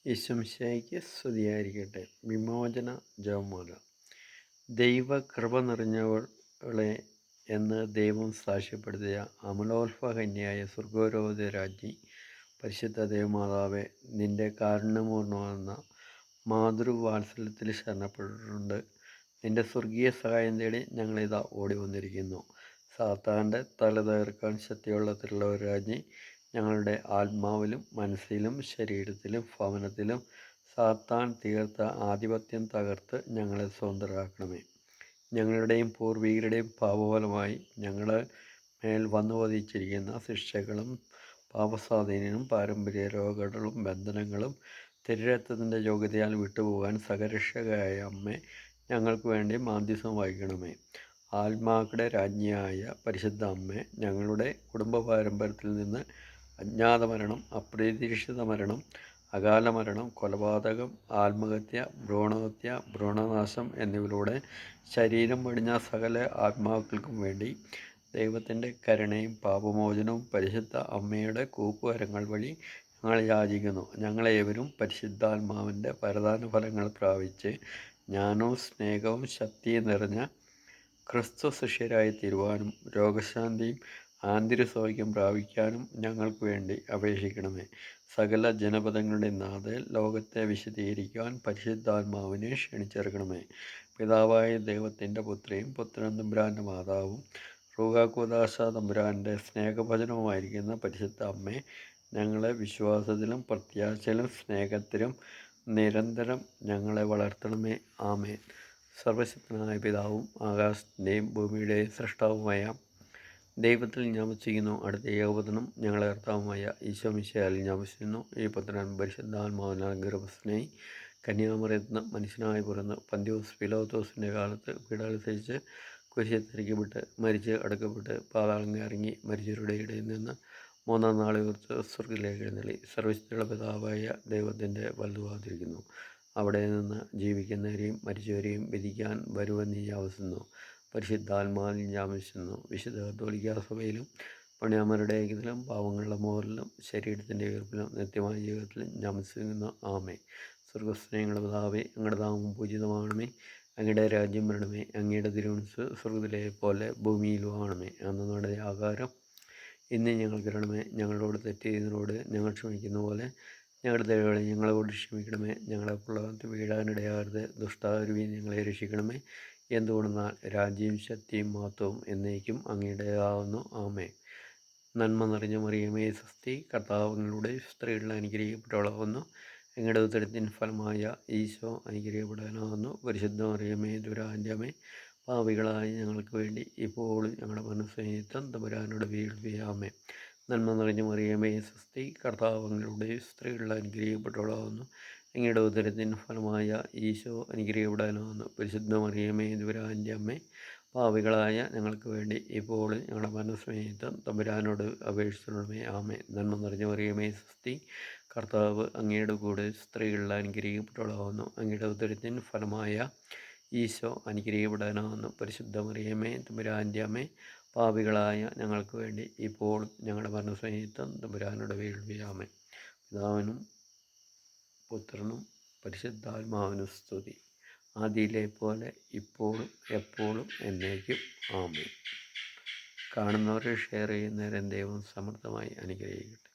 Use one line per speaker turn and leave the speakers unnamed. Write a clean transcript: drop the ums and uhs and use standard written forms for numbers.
ഈശോമിശിഹായ്ക്ക് സ്തുതിയായിരിക്കട്ടെ. വിമോചന ജപമാല. ദൈവകൃപ നിറഞ്ഞവളെ എന്ന് ദൈവം സാക്ഷ്യപ്പെടുത്തിയ അമലോത്ഭവകന്യയായ സ്വർഗാരോപിത രാജ്ഞി, പരിശുദ്ധ ദൈവമാതാവേ, നിന്റെ കാരുണ്യപൂർണ്ണമെന്ന മാതൃവാത്സല്യത്തിൽ ശരണപ്പെട്ടിട്ടുണ്ട്. നിന്റെ സ്വർഗീയ സഹായം തേടി ഞങ്ങളിതാ ഓടി വന്നിരിക്കുന്നു. സാത്താൻ്റെ തല തകർക്കാൻ ശക്തിയുള്ള ഒരു രാജ്ഞി, ഞങ്ങളുടെ ആത്മാവിലും മനസ്സിലും ശരീരത്തിലും ഭവനത്തിലും സാത്താൻ തീർത്ത ആധിപത്യം തകർത്ത് ഞങ്ങളെ സ്വതന്ത്രരാക്കണമേ. ഞങ്ങളുടെയും പൂർവികരുടെയും പാപഫലമായി ഞങ്ങളെ മേൽ വന്നു പതിച്ചിരിക്കുന്ന ശിക്ഷകളും പാപസ്വാധീനവും പാരമ്പര്യ രോഗങ്ങളും ബന്ധനങ്ങളും തിരുരക്തത്തിൻ്റെ യോഗ്യതയാൽ വിട്ടുപോകാൻ സകരക്ഷകയായ അമ്മേ, ഞങ്ങൾക്ക് വേണ്ടി മാധ്യസ്ഥം വഹിക്കണമേ. ആത്മാക്കളുടെ രാജ്ഞിയായ പരിശുദ്ധ അമ്മേ, ഞങ്ങളുടെ കുടുംബ പാരമ്പര്യത്തിൽ നിന്ന് അജ്ഞാത മരണം, അപ്രതീക്ഷിത മരണം, അകാല മരണം, കൊലപാതകം, ആത്മഹത്യ, ഭ്രൂണഹത്യ, ഭ്രൂണനാശം എന്നിവയിലൂടെ ശരീരം വെടിഞ്ഞ സകല ആത്മാക്കൾക്കും വേണ്ടി ദൈവത്തിൻ്റെ കരുണയും പാപമോചനവും പരിശുദ്ധ അമ്മയുടെ കൂപ്പുകരങ്ങൾ വഴി ഞങ്ങൾ യാചിക്കുന്നു. ഞങ്ങളേവരും പരിശുദ്ധാത്മാവിൻ്റെ വരദാന ഫലങ്ങൾ പ്രാപിച്ച് ജ്ഞാനവും സ്നേഹവും ശക്തിയും നിറഞ്ഞ ക്രിസ്തു ശിഷ്യരായി തീരുവാനും രോഗശാന്തിയും ആന്തരികസൗഖ്യം പ്രാപിക്കാനും ഞങ്ങൾക്ക് വേണ്ടി അപേക്ഷിക്കണമേ. സകല ജനപദങ്ങളുടെ നാഥൻ, ലോകത്തെ വിശദീകരിക്കുവാൻ പരിശുദ്ധാത്മാവിനെ ക്ഷണിച്ചിറക്കണമേ. പിതാവായ ദൈവത്തിൻ്റെ പുത്രിയും പുത്രൻ തമ്പുരാൻ്റെ മാതാവും റൂഹാക്കുദാശ തമ്പുരാൻ്റെ സ്നേഹഭജനവുമായിരിക്കുന്ന പരിശുദ്ധ അമ്മേ, ഞങ്ങളെ വിശ്വാസത്തിലും പ്രത്യാശയിലും സ്നേഹത്തിലും നിരന്തരം ഞങ്ങളെ വളർത്തണമേ. ആമേൻ. സർവശക്തനായ പിതാവും ആകാശത്തിൻ്റെയും ഭൂമിയുടെയും സൃഷ്ടാവുമായ ദൈവത്തിൽ ഞാൻ വസിക്കുന്നു. അടുത്ത ഏകപുത്രനും ഞങ്ങളെ കർത്താവുമായ ഈശോമിശിഹായിൽ ഞാൻ വസിക്കുന്നു. ഈ പുത്രൻ പരിശുദ്ധാത്മാവിനാൽ ഗർഭസ്ഥനായി കന്യാമറിയത്തിന് മനുഷ്യനായി പിറന്ന് പന്തിയോസ് പീലാത്തോസിൻ്റെ കാലത്ത് പീഡകൾ സഹിച്ച് കുരിശിൽ തറയ്ക്കപ്പെട്ട് മരിച്ച് അടക്കപ്പെട്ട് പാതാളം ഇറങ്ങി മരിച്ചവരുടെ ഇടയിൽ നിന്ന് മൂന്നാം നാൾ ഉയർത്ത് സ്വർഗ്ഗത്തിലേക്ക് എഴുന്നള്ളി സർവ്വശക്തിയുള്ള പിതാവായ ദൈവത്തിൻ്റെ വലതുഭാഗത്തിരിക്കുന്നു. അവിടെ നിന്ന് ജീവിക്കുന്നവരെയും മരിച്ചവരെയും വിധിക്കാൻ വരുവെന്ന് യാവസിക്കുന്നു. പരിശുദ്ധാത്മാവിൽ യാമിക്കുന്നു. വിശുദ്ധ കത്തോലിക്കാ സഭയിലും പുണ്യാന്മാരുടെ ഐക്യത്തിലും പാവങ്ങളുടെ മോറിലും ശരീരത്തിൻ്റെ ഉയർപ്പിലും നിത്യമായ ജീവിതത്തിലും യാമിക്കുന്നു. ആമേ. സ്വർഗസ്നേഹങ്ങളുടെ പിതാവേ, അങ്ങയുടെ നാമം പൂജിതമാകണമേ. അങ്ങയുടെ രാജ്യം വരണമേ. അങ്ങയുടെ തിരുമനസ്സ് സ്വർഗ്ഗത്തിലെ പോലെ ഭൂമിയിലും ആകണമേ. അന്നങ്ങളുടെ ആഹാരം ഇന്ന് ഞങ്ങൾക്ക് തരണമേ. ഞങ്ങളോട് തെറ്റ് ചെയ്യുന്നതിനോട് ഞങ്ങൾ ക്ഷമിക്കുന്ന പോലെ ഞങ്ങളുടെ തെറ്റുകളെ ഞങ്ങളോട് ക്ഷമിക്കണമേ. ഞങ്ങളെ പ്രലോഭനത്തിൽ വീഴാനിടയാകരുത്, ദുഷ്ടാരൂപിയിൽ ഞങ്ങളെ രക്ഷിക്കണമേ. എന്തുകൊണ്ടെന്നാൽ രാജ്യവും ശക്തിയും മഹത്വവും എന്നേക്കും അങ്ങയുടേതാകുന്നു. ആമേ. നന്മ നിറഞ്ഞ മറിയമേ സ്വസ്തി, കർത്താവ് അങ്ങയുടെ സ്ത്രീകളിൽ അനുഗ്രഹിക്കപ്പെട്ടവളാകുന്നു. അങ്ങയുടെ ഉദരത്തിൻ ഫലമായ ഈശോ അനുഗ്രഹിക്കപ്പെടാനാകുന്നു. പരിശുദ്ധ മറിയമേ തമ്പുരാൻ്റെ അമ്മേ, പാപികളായ ഞങ്ങൾക്ക് വേണ്ടി ഇപ്പോഴും ഞങ്ങളുടെ മനസ്സമയത്തും തമ്പുരാനോട് വീഴ്ചയാമേ. നന്മ നിറഞ്ഞ മറിയമേ സ്വസ്തി, കർത്താവ് അങ്ങയുടെ സ്ത്രീകളിൽ അനുഗ്രഹിക്കപ്പെട്ടവളാകുന്നു. അങ്ങയുടെ ഉദരത്തിൻ ഫലമായ ഈശോ അനുഗ്രഹിക്കപ്പെടാനാകുന്നു. പരിശുദ്ധ മറിയമേ തമ്പുരാൻ്റെ അമ്മേ, പാപികളായ ഞങ്ങൾക്ക് വേണ്ടി ഇപ്പോഴും ഞങ്ങളുടെ മരണസമയത്തും തമ്പുരാനോട് അപേക്ഷിച്ചുകൊള്ളണമേ. ആമേ. നന്മ നിറഞ്ഞ മറിയമേ സ്വസ്തി, കർത്താവ് അങ്ങയുടെ കൂടെ സ്ത്രീകളിൽ അനുഗ്രഹിക്കപ്പെട്ടവളാകുന്നു. അങ്ങയുടെ ഉദരത്തിൻ ഫലമായ ഈശോ അനുഗ്രഹിക്കപ്പെടാനാകുന്നു. പരിശുദ്ധ മറിയമേ തമ്പുരാൻ്റെ അമ്മേ, പാപികളായ ഞങ്ങൾക്ക് വേണ്ടി ഇപ്പോഴും ഞങ്ങളുടെ മരണസമയത്തും തമ്പുരാനോട് അപേക്ഷിച്ചുകൊള്ളണമേ. പിതാവിനും പുത്രനും പരിശുദ്ധാത്മാവിനും സ്തുതി. ആദിയിലെ പോലെ ഇപ്പോഴും എപ്പോഴും എന്നേക്കും. ആമേൻ. കാണുന്നവരെ ഷെയർ ചെയ്യുന്നവരെ ദൈവം സമൃദ്ധമായി അനുഗ്രഹിക്കട്ടെ.